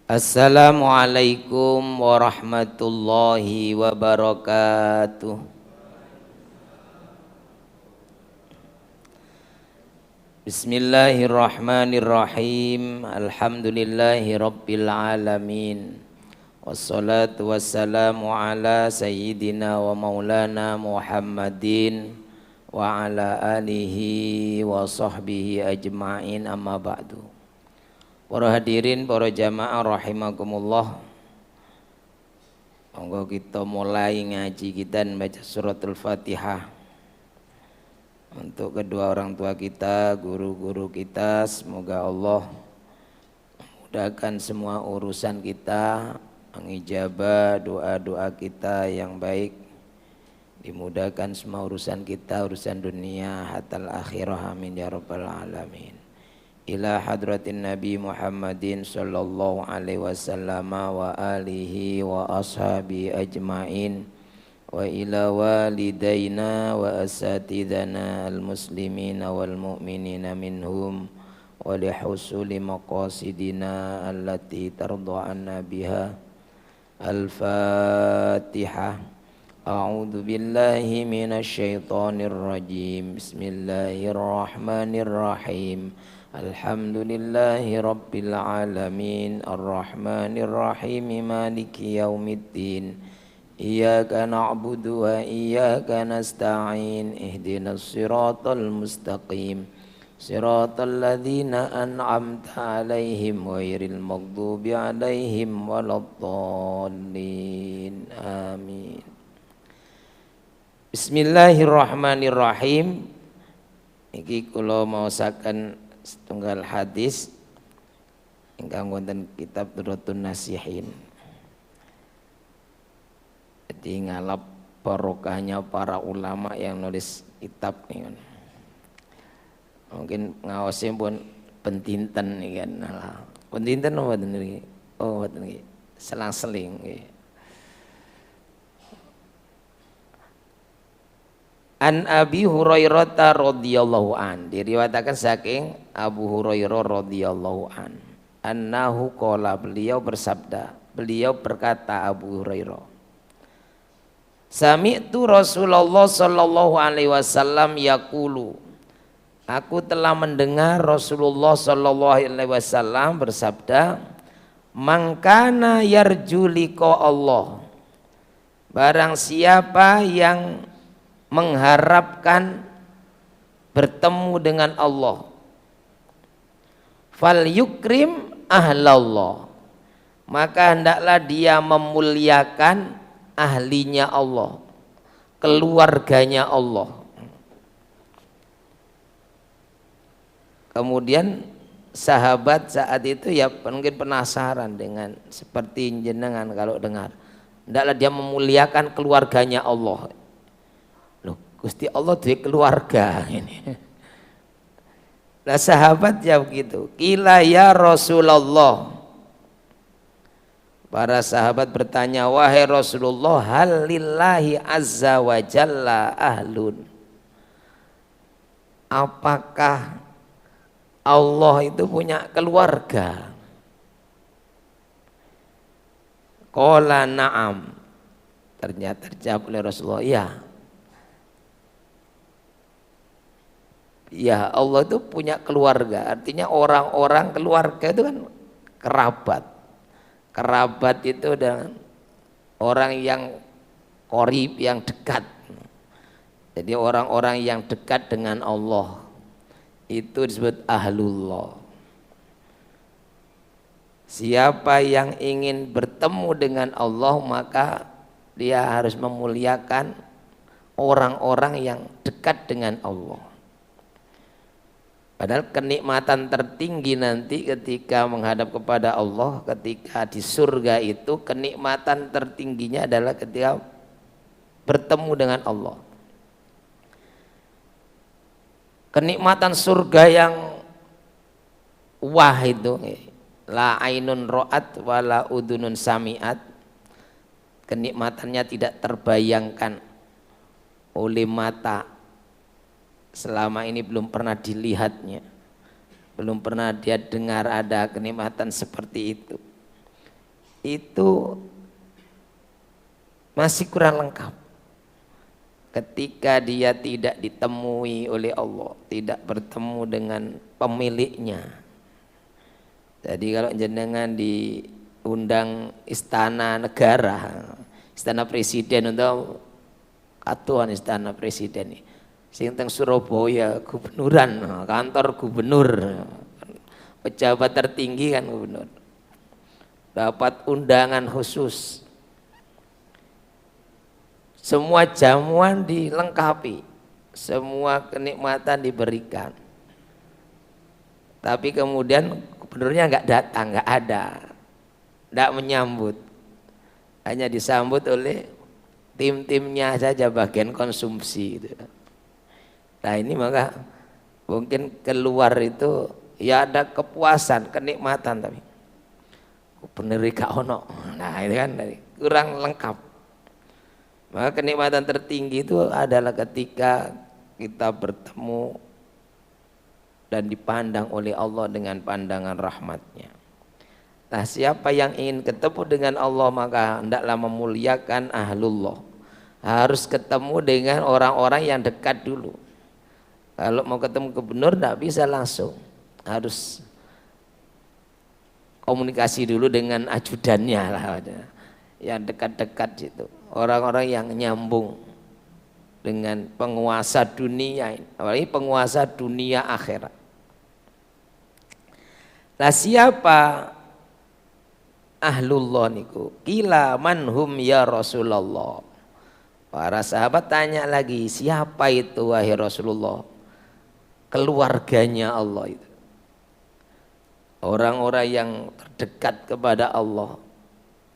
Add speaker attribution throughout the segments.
Speaker 1: Assalamualaikum warahmatullahi wabarakatuh. Bismillahirrahmanirrahim. Alhamdulillahi rabbil alamin. Wassalatu wassalamu ala sayyidina wa maulana Muhammadin wa ala alihi wa sahbihi ajma'in, amma ba'du. Para hadirin, para jamaah rahimakumullah. Monggo kita mulai ngaji kita dan baca suratul Fatihah. Untuk kedua orang tua kita, guru-guru kita, semoga Allah memudahkan semua urusan kita, mengijabah doa-doa kita yang baik, dimudahkan semua urusan kita, urusan dunia hatal akhirah, amin ya rabbal alamin. Ila hadratin Nabi Muhammadin sallallahu alaihi wasallam wa alihi wa ashabi ajma'in, wa ila walidaina wa asatidana al-muslimina wal mu'minina minhum, wa li husuli maqasidina allati tarda'anna biha. Al-Fatihah. A'udzu billahi minasy syaithanir rajim. Bismillahirrahmanirrahim. Alhamdulillahi rabbil alamin, arrahmanir rahim, maliki yaumiddin. Iyyaka na'budu wa iyyaka nasta'in. Ihdinas siratal mustaqim. Siratal ladzina an'amta 'alaihim ghairil maghdubi 'alaihim waladdallin. Amin. Bismillahirrahmanirrahim. Iki kula maosaken setunggal hadis ingkang wonten kitab Durratun Nasihin. Jadi ngalap barokahnya para ulama yang nulis kitab ini kan. Mungkin ngawasi pun pentinten nih kan. Pentinten apa ini? Oh, ini selang-seling. An Abi Hurairah radhiyallahu an, diriwayatkan saking Abu Hurairah radhiyallahu an, annahu qala, beliau bersabda, beliau berkata, Abu Hurairah, sami'tu Rasulullah sallallahu alaihi wasallam yaqulu, aku telah mendengar Rasulullah sallallahu alaihi wasallam bersabda, man kana yarju liqa Allah, barang siapa yang mengharapkan bertemu dengan Allah, fal yukrim ahlallah, maka hendaklah dia memuliakan ahlinya Allah, keluarganya Allah. Kemudian sahabat saat itu ya mungkin penasaran dengan seperti jenengan kalau dengar, hendaklah dia memuliakan keluarganya Allah. Gusti Allah dia keluarga ini. Nah sahabat ya begitu. Qila ya Rasulullah. Para sahabat bertanya, wahai Rasulullah, hal lillahi azza wa jalla ahlun. Apakah Allah itu punya keluarga? Qala na'am. Ternyata terjawab oleh Rasulullah, ya. Ya, Allah itu punya keluarga, artinya orang-orang keluarga itu kan kerabat. Kerabat itu adalah orang yang qorib, yang dekat. Jadi orang-orang yang dekat dengan Allah itu disebut ahlullah. Siapa yang ingin bertemu dengan Allah maka dia harus memuliakan orang-orang yang dekat dengan Allah. Padahal kenikmatan tertinggi nanti ketika menghadap kepada Allah, ketika di surga itu kenikmatan tertingginya adalah ketika bertemu dengan Allah. Kenikmatan surga yang wah itu, la ainun ro'at wala udunun sami'at, kenikmatannya tidak terbayangkan oleh mata, selama ini belum pernah dilihatnya, belum pernah dia dengar ada kenikmatan seperti itu. itu masih kurang lengkap. Ketika dia tidak ditemui oleh Allah, tidak bertemu dengan pemiliknya. Jadi kalau jenengan diundang istana negara, istana presiden untuk katuan istana presiden, sing teng Surabaya gubernuran, kantor gubernur, pejabat tertinggi kan gubernur, dapat undangan khusus. Semua jamuan dilengkapi, semua kenikmatan diberikan. Tapi kemudian gubernurnya nggak datang, nggak ada, nggak menyambut. Hanya disambut oleh tim-timnya saja bagian konsumsi. Gitu. Nah ini maka mungkin keluar itu ya ada kepuasan, kenikmatan tapi gubernur gak ono. Nah itu kan kurang lengkap. Maka kenikmatan tertinggi itu adalah ketika kita bertemu dan dipandang oleh Allah dengan pandangan rahmatnya. Nah siapa yang ingin ketemu dengan Allah maka hendaklah memuliakan ahlullah. Harus ketemu dengan orang-orang yang dekat dulu. Kalau mau ketemu gubernur tidak bisa langsung. Harus komunikasi dulu dengan ajudannya lah. Yang dekat-dekat situ. Orang-orang yang nyambung dengan penguasa dunia, apalagi penguasa dunia akhirat. Lah siapa ahlullah niku? Qila manhum ya Rasulullah. Para sahabat tanya lagi, siapa itu wahai Rasulullah? Keluarganya Allah itu. Orang-orang yang terdekat kepada Allah.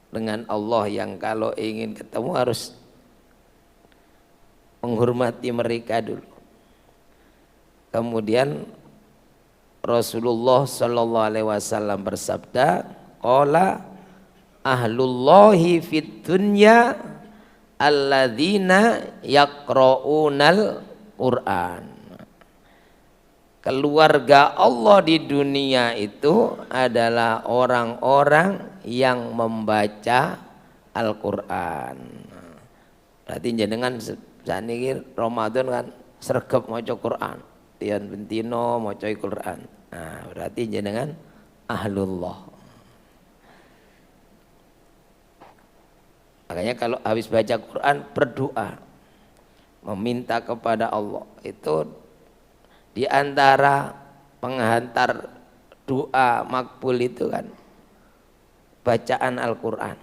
Speaker 1: Dengan Allah yang kalau ingin ketemu harus menghormati mereka dulu. Kemudian Rasulullah Shallallahu Alaihi Wasallam bersabda, "Qala ahlullahi fid dunya alladzina yaqra'unal Qur'an." Keluarga Allah di dunia itu adalah orang-orang yang membaca Al-Quran. Berarti jenengan saniki Ramadan kan sregep maca Quran, tian bentino maca Quran. Nah, berarti jenengan ahlullah. Makanya kalau habis baca Quran berdoa, meminta kepada Allah itu di antara penghantar doa makbul itu kan bacaan Al-Quran.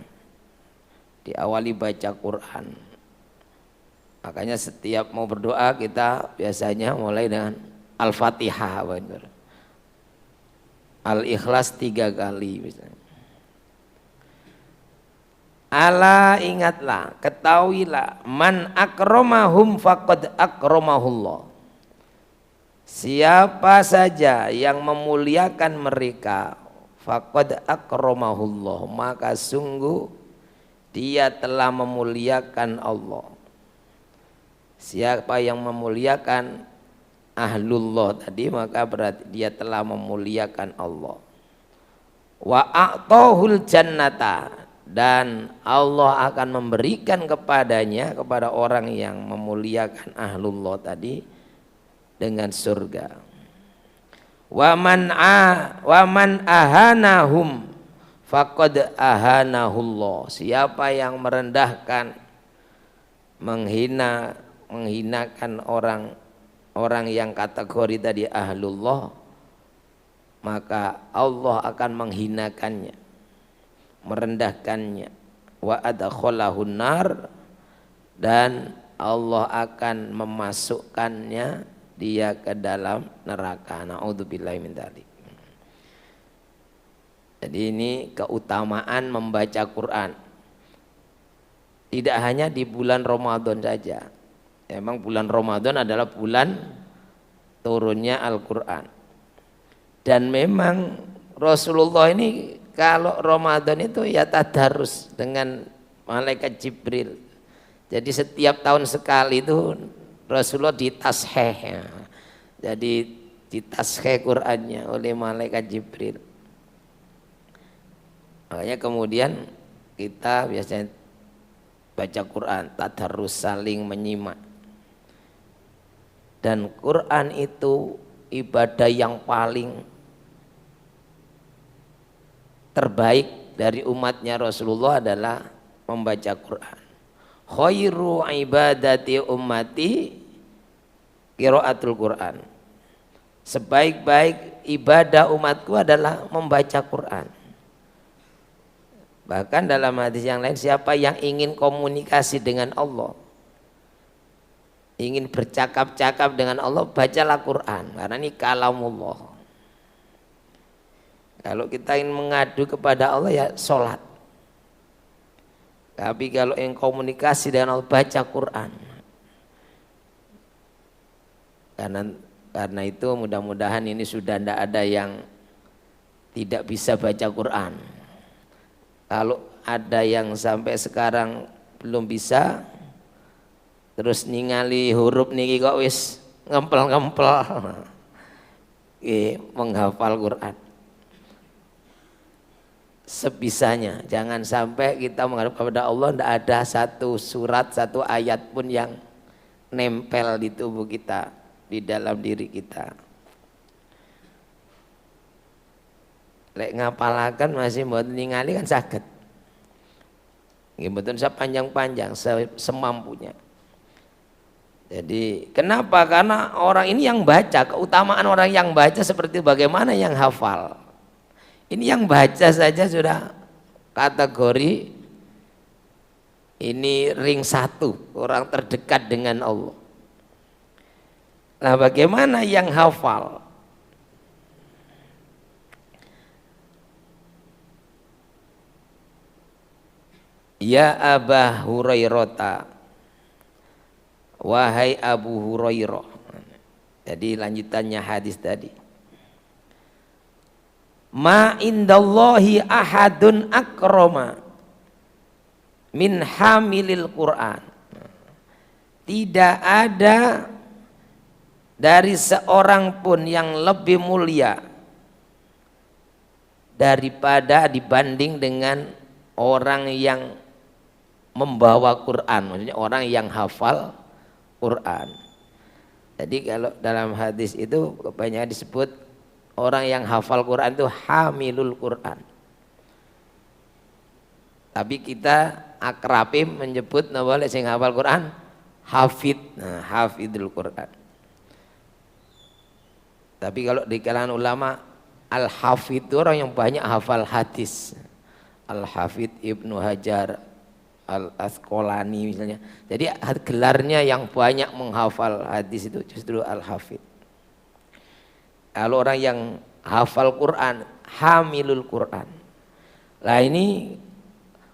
Speaker 1: Diawali baca Quran. Makanya setiap mau berdoa kita biasanya mulai dengan Al-Fatihah, Al-Ikhlas 3 kali misalnya. Ala ingatlah, ketahuilah, man akramahum faqad akramahullah. Siapa saja yang memuliakan mereka, faqad akramahullah, maka sungguh dia telah memuliakan Allah. Siapa yang memuliakan ahlullah tadi, maka berarti dia telah memuliakan Allah. Wa a'tahul jannata, dan Allah akan memberikan kepadanya, kepada orang yang memuliakan ahlullah tadi, dengan surga. Wa man ahanahum faqad ahanahullah. Siapa yang merendahkan, menghinakan orang yang kategori tadi ahlullah, maka Allah akan menghinakannya, merendahkannya. Wa adkhalahun nar, dan Allah akan memasukkannya dia ke dalam neraka. Na'udzubillahi min dzalik. Jadi ini keutamaan membaca Quran. Tidak hanya di bulan Ramadan saja. Memang bulan Ramadan adalah bulan turunnya Al-Quran. Dan memang Rasulullah ini kalau Ramadan itu ya tadarus dengan malaikat Jibril. Jadi setiap tahun sekali itu Rasulullah ditasheh, ya. Jadi ditasheh Qurannya oleh malaikat Jibril. Makanya kemudian kita biasanya baca Quran, tadarus, saling menyimak. Dan Quran itu ibadah yang paling terbaik dari umatnya Rasulullah adalah membaca Quran. Khairu ibadati ummati qiraatul Quran. Sebaik-baik ibadah umatku adalah membaca Quran. Bahkan dalam hadis yang lain, siapa yang ingin komunikasi dengan Allah, ingin bercakap-cakap dengan Allah, bacalah Quran, karena ini kalamullah. Kalau kita ingin mengadu kepada Allah ya sholat. Tapi kalau ingin komunikasi dengan Allah, baca Quran. Karena itu mudah-mudahan ini sudah tidak ada yang tidak bisa baca Quran. Kalau ada yang sampai sekarang belum bisa, terus ningali huruf niki kok wis ngempel-ngempel, menghafal Quran. Sebisanya, jangan sampai kita menghadap kepada Allah tidak ada satu surat, satu ayat pun yang nempel di tubuh kita, di dalam diri kita. Lek ngapalakan masih buat ningali kan sakit. Nggih mboten sepanjang-panjang, semampunya. Jadi kenapa? Karena orang ini yang baca, keutamaan orang yang baca seperti bagaimana yang hafal. Ini yang baca saja sudah kategori ini ring 1, orang terdekat dengan Allah. Nah, bagaimana yang hafal? Ya Aba Hurairah, wahai Abu Hurairah. Jadi lanjutannya hadis tadi. Ma indallahi ahadun akrama min hamilil Quran. Tidak ada dari seorang pun yang lebih mulia daripada dibanding dengan orang yang membawa Quran, maksudnya orang yang hafal Quran. Jadi kalau dalam hadis itu kebanyakan disebut orang yang hafal Quran itu hamilul Quran. Tapi kita akrabim menyebut nama sing hafal Quran hafid, nah, hafidul Quran. Tapi kalau di kalangan ulama al-hafid itu orang yang banyak hafal hadis. Al-Hafid Ibnu Hajar Al-Asqalani misalnya. Jadi gelarnya yang banyak menghafal hadis itu justru Al-Hafid. Kalau orang yang hafal Quran, hamilul Quran. Lah ini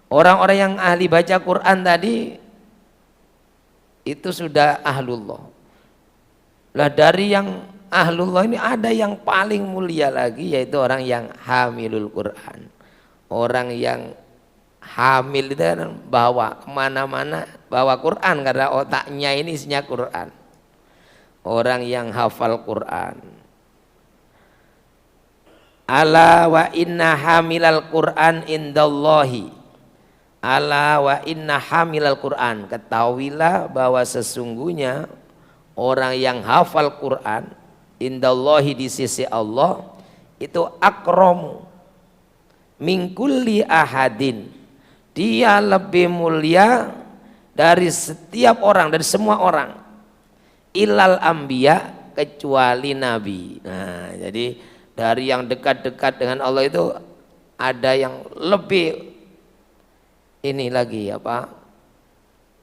Speaker 1: orang-orang yang ahli baca Quran tadi itu sudah ahlullah. Lah dari yang ahlullah ini ada yang paling mulia lagi, yaitu orang yang hamilul Quran. Orang yang hamil itu kan bawa kemana-mana, bawa Quran karena otaknya ini isinya Quran. Orang yang hafal Quran. Ala wa inna hamilal Quran indallahi. Ala wa inna hamilal Quran. Ketahuilah bahwa sesungguhnya orang yang hafal Quran indallahi di sisi Allah itu akramu min kulli ahadin. Dia lebih mulia dari setiap orang, dari semua orang. Ilal anbiya, kecuali nabi. Nah, jadi dari yang dekat-dekat dengan Allah itu ada yang lebih ini lagi apa?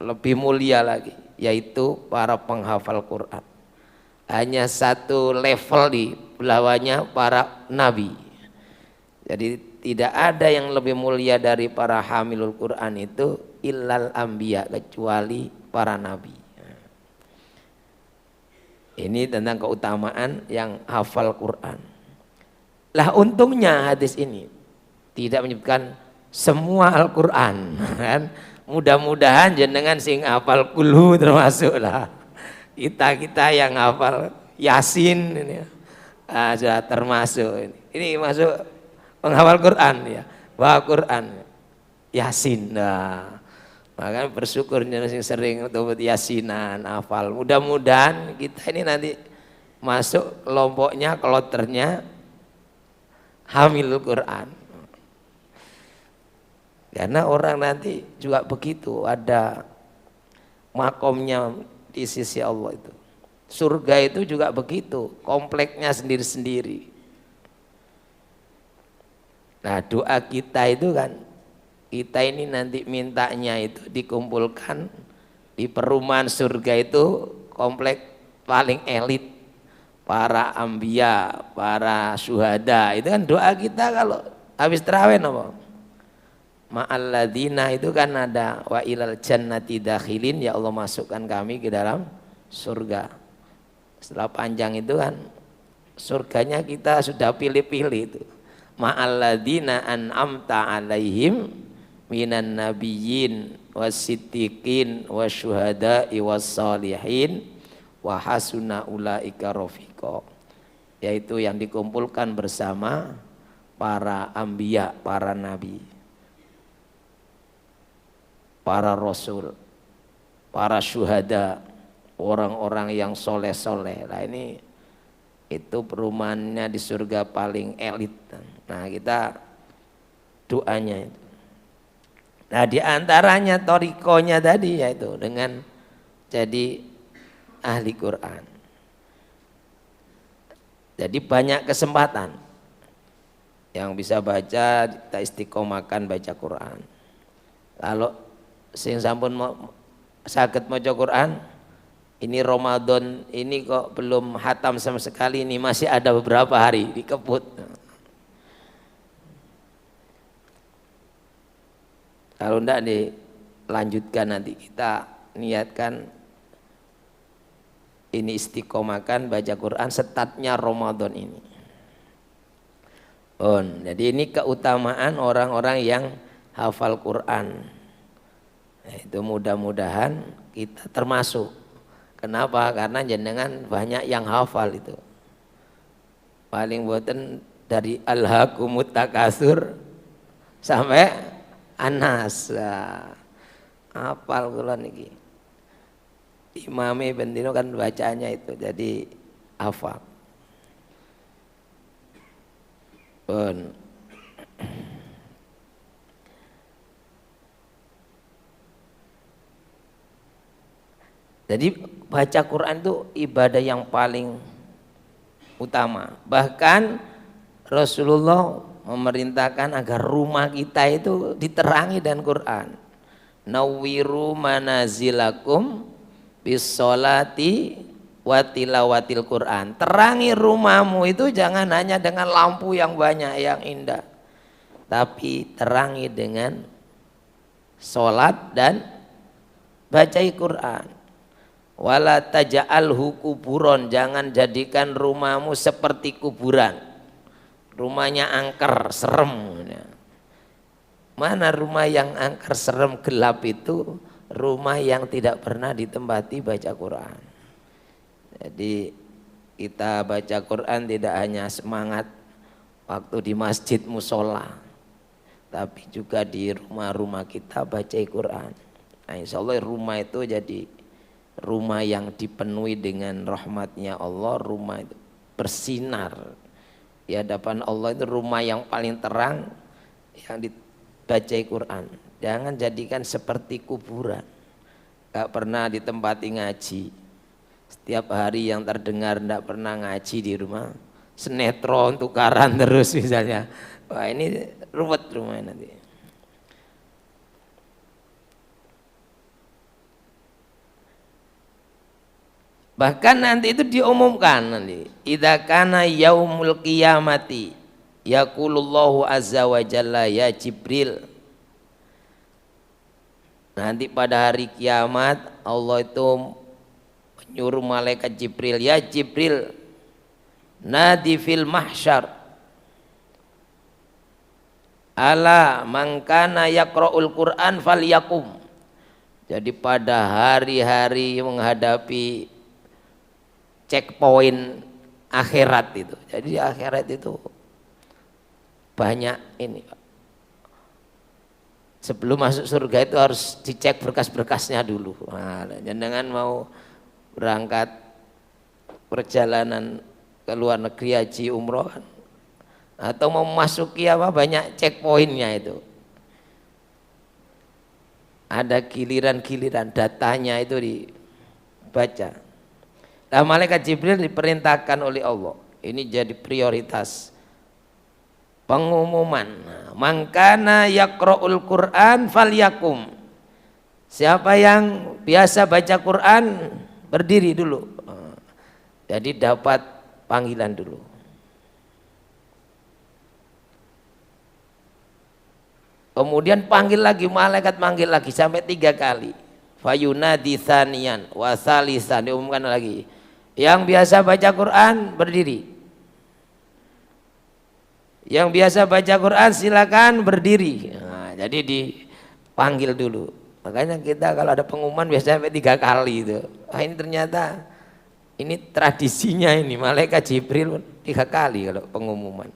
Speaker 1: Lebih mulia lagi, yaitu para penghafal Quran. Hanya satu level di bawahnya para nabi. Jadi tidak ada yang lebih mulia dari para hamilul Quran itu illal anbiya, kecuali para nabi. Ini tentang keutamaan yang hafal Quran. Lah untungnya hadis ini tidak menyebutkan semua Al-Quran kan. Mudah-mudahan jenengan sing hafal kulhu termasuklah. Kita yang hafal Yasin ini sudah termasuk ini masuk penghafal Quran ya, bawa Quran. Yasin. Nah, maka bersyukur yang sering untuk yasinan, hafal. Mudah-mudahan kita ini nanti masuk kelompoknya, kloternya hamil Quran. Karena orang nanti juga begitu, ada makomnya di sisi Allah itu. Surga itu juga begitu, kompleknya sendiri-sendiri. Nah, doa kita itu kan, kita ini nanti mintanya itu dikumpulkan di perumahan surga itu, komplek paling elit, para ambia, para syuhada. Itu kan doa kita kalau habis tarawih apa? Ma'alladzina itu kan ada wa ilal jannati dakhilin, ya Allah masukkan kami ke dalam surga. Setelah panjang itu kan surganya kita sudah pilih-pilih itu. Ma'alladzina an'amta alaihim minan nabiyyin wasiddiqin wasyuhada'i wassalihin wa hasuna ulaika rafiqa, yaitu yang dikumpulkan bersama para anbiya, para nabi, para rasul, para syuhada, orang-orang yang soleh-soleh. Nah ini itu perumahannya di surga paling elit. Nah kita doanya itu. Nah diantaranya torikonya tadi yaitu dengan jadi ahli Quran. Jadi banyak kesempatan yang bisa baca, kita istiqomahkan baca Quran. Kalau sing sampun saged maca Quran, ini Ramadan ini kok belum hatam sama sekali, ini masih ada beberapa hari dikebut. Kalau enggak dilanjutkan nanti kita niatkan ini istiqomahkan baca Quran setatnya Ramadan ini. Jadi ini keutamaan orang-orang yang hafal Quran. Nah, itu mudah-mudahan kita termasuk. Kenapa? Karena jenengan banyak yang hafal itu. Paling boten dari alhaqumut takasur sampai Anas. Nah, hafal kula niki. Imame bendino kan bacanya itu jadi hafal. Jadi baca Quran itu ibadah yang paling utama. Bahkan Rasulullah memerintahkan agar rumah kita itu diterangi dengan Quran. Nawwiru manazilakum bisolati wa tilawatil Quran. Terangi rumahmu itu jangan hanya dengan lampu yang banyak yang indah, tapi terangi dengan solat dan baca Quran. Wala taj'alhu kuburon, jangan jadikan rumahmu seperti kuburan. Rumahnya angker, serem. Mana rumah yang angker, serem, gelap itu? Rumah yang tidak pernah ditempati baca Quran. Jadi kita baca Quran tidak hanya semangat waktu di masjid musola, tapi juga di rumah-rumah kita baca Quran. Nah, insya Allah rumah itu jadi rumah yang dipenuhi dengan rahmatnya Allah, rumah itu bersinar di hadapan Allah, itu rumah yang paling terang yang dibaca Quran. Jangan jadikan seperti kuburan, gak pernah ditempati ngaji, setiap hari yang terdengar gak pernah ngaji di rumah, sinetron tukaran terus misalnya. Wah ini ruwet rumahnya nanti. Bahkan nanti itu diumumkan nanti. Idza kana yaumul qiyamati yaqulullahu azza wa jalla ya Jibril. Nanti pada hari kiamat Allah itu menyuruh malaikat Jibril, ya Jibril, nadi fil mahsyar ala man kana yaqra'ul Qur'an falyakum. Jadi pada hari-hari menghadapi checkpoint akhirat itu. Jadi akhirat itu banyak ini, Pak. Sebelum masuk surga itu harus dicek berkas-berkasnya dulu. Nah, jangan mau berangkat perjalanan ke luar negeri haji umroh atau mau memasuki apa banyak checkpointnya itu. Ada giliran-giliran datanya itu dibaca. Nah, malaikat Jibril diperintahkan oleh Allah. Ini jadi prioritas pengumuman. Mangkana yaqra'ul Qur'an falyakum. Siapa yang biasa baca Quran berdiri dulu. Jadi dapat panggilan dulu. Kemudian panggil lagi, malaikat manggil lagi sampai 3 kali. Fayunadi tsaniyan wa tsalisan, diumumkan lagi. Yang biasa baca Quran berdiri. Yang biasa baca Quran silakan berdiri. Nah, jadi dipanggil dulu. Makanya kita kalau ada pengumuman biasanya sampai 3 kali itu. Ah, ini ternyata ini tradisinya ini malaikat Jibril 3 kali kalau pengumuman.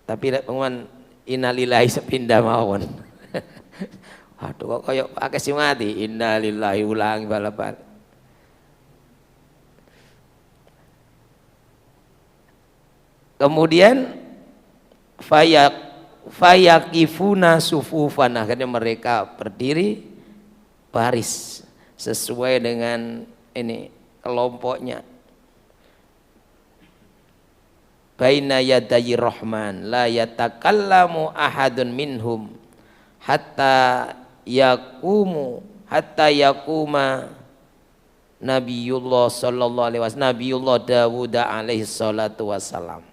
Speaker 1: Tapi pengumuman innalillahi sepindah mawon. Waduh kok koyo akeh sing mati innalillahi ulangi balapan. Kemudian fayaqifuna sufufan, akhirnya mereka berdiri baris sesuai dengan ini kelompoknya. Baina yadayi rahman la yatakallamu ahadun minhum hatta yakuma Nabiullah sallallahu alaihi wasallam, Nabiullah Dawud alaihi salatu wasalam,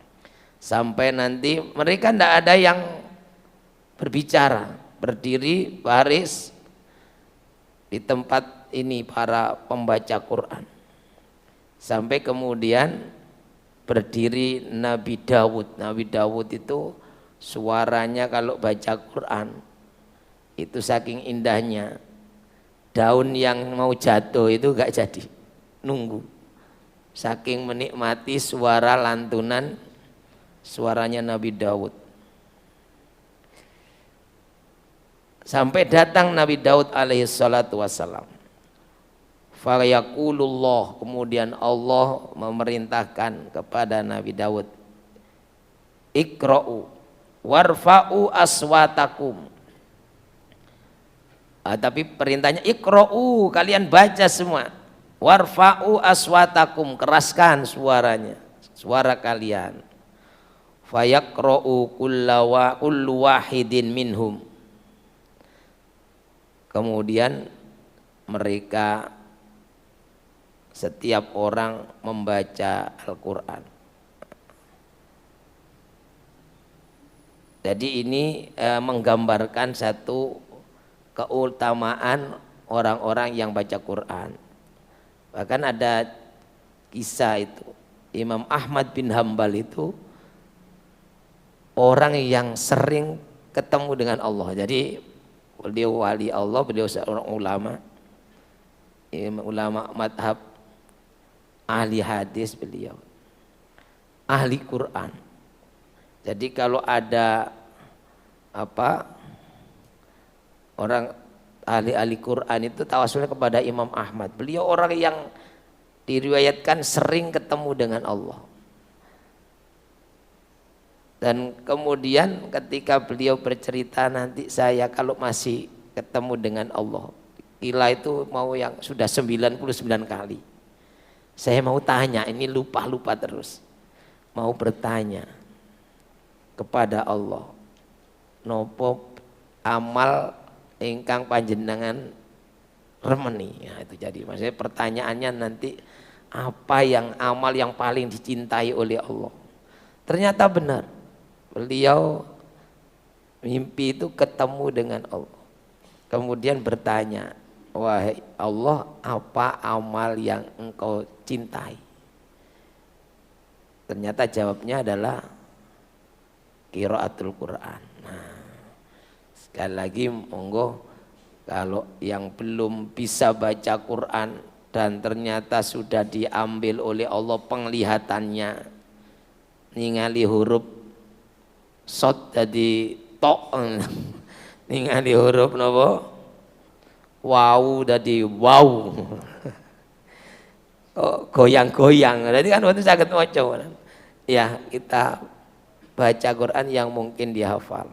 Speaker 1: sampai nanti mereka tidak ada yang berbicara, berdiri baris di tempat ini para pembaca Quran sampai kemudian berdiri Nabi Dawud. Nabi Dawud itu suaranya kalau baca Quran itu saking indahnya, daun yang mau jatuh itu gak jadi, nunggu. Saking menikmati suara lantunan suaranya Nabi Dawud. Sampai datang Nabi Daud alaihi salatu wassalam. Fayaqulullah, kemudian Allah memerintahkan kepada Nabi Daud, Iqra'u warfa'u aswatakum. Tapi perintahnya Iqra'u, kalian baca semua. Warfa'u aswatakum, keraskan suaranya, suara kalian. Fayaqra'u kullu wahidin minhum. Kemudian mereka setiap orang membaca Al-Quran. Jadi ini menggambarkan satu keutamaan orang-orang yang baca Quran. Bahkan ada kisah itu, Imam Ahmad bin Hambal itu orang yang sering ketemu dengan Allah. Jadi beliau wali Allah, beliau seorang ulama madhab, ahli hadis, beliau ahli Quran. Jadi kalau ada orang ahli Quran itu tawasulnya kepada Imam Ahmad. Beliau orang yang diriwayatkan sering ketemu dengan Allah. Dan kemudian ketika beliau bercerita, nanti saya kalau masih ketemu dengan Allah, kila itu mau yang sudah 99 kali. Saya mau tanya, ini lupa-lupa terus. Mau bertanya kepada Allah, nopo amal ingkang panjenengan remeni. Nah, itu jadi maksudnya pertanyaannya nanti apa yang amal yang paling dicintai oleh Allah. Ternyata benar, beliau mimpi itu ketemu dengan Allah. Kemudian bertanya, wahai Allah, apa amal yang engkau cintai? Ternyata jawabnya adalah qiraatul Quran. Nah, sekali lagi monggo kalau yang belum bisa baca Quran dan ternyata sudah diambil oleh Allah penglihatannya, ningali huruf sod jadi tok ningali huruf napa wau jadi wow oh, goyang-goyang jadi kan waktu saged maca ya kita baca Quran yang mungkin dihafal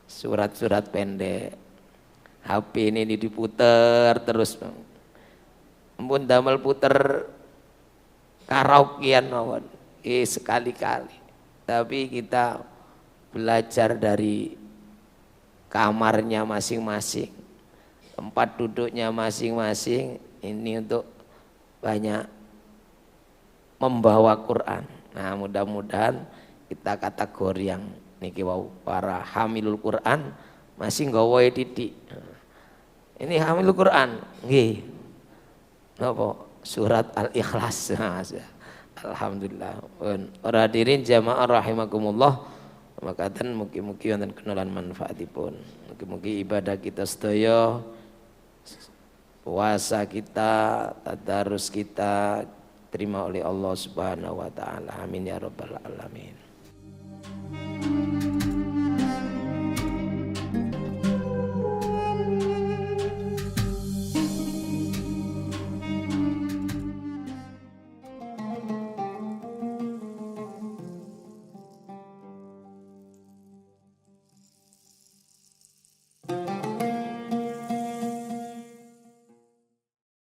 Speaker 1: surat-surat pendek HP ini diputer terus ampun damel puter karaokean mawon sekali-kali tapi kita belajar dari kamarnya masing-masing tempat duduknya masing-masing ini untuk banyak membawa Quran. Nah mudah-mudahan kita kategori yang niki wau para hamilul Quran masih nggawa titik. Ini hamilul Quran nggih. Napa? Surat Al-Ikhlas. Alhamdulillah. Para hadirin jamaah rahimakumullah. Makaten mugi-mugi wonten kenalan manfaatipun. Mugi-mugi ibadah kita sedaya puasa kita, tadarus kita terima oleh Allah Subhanahu wa taala. Amin ya rabbal alamin.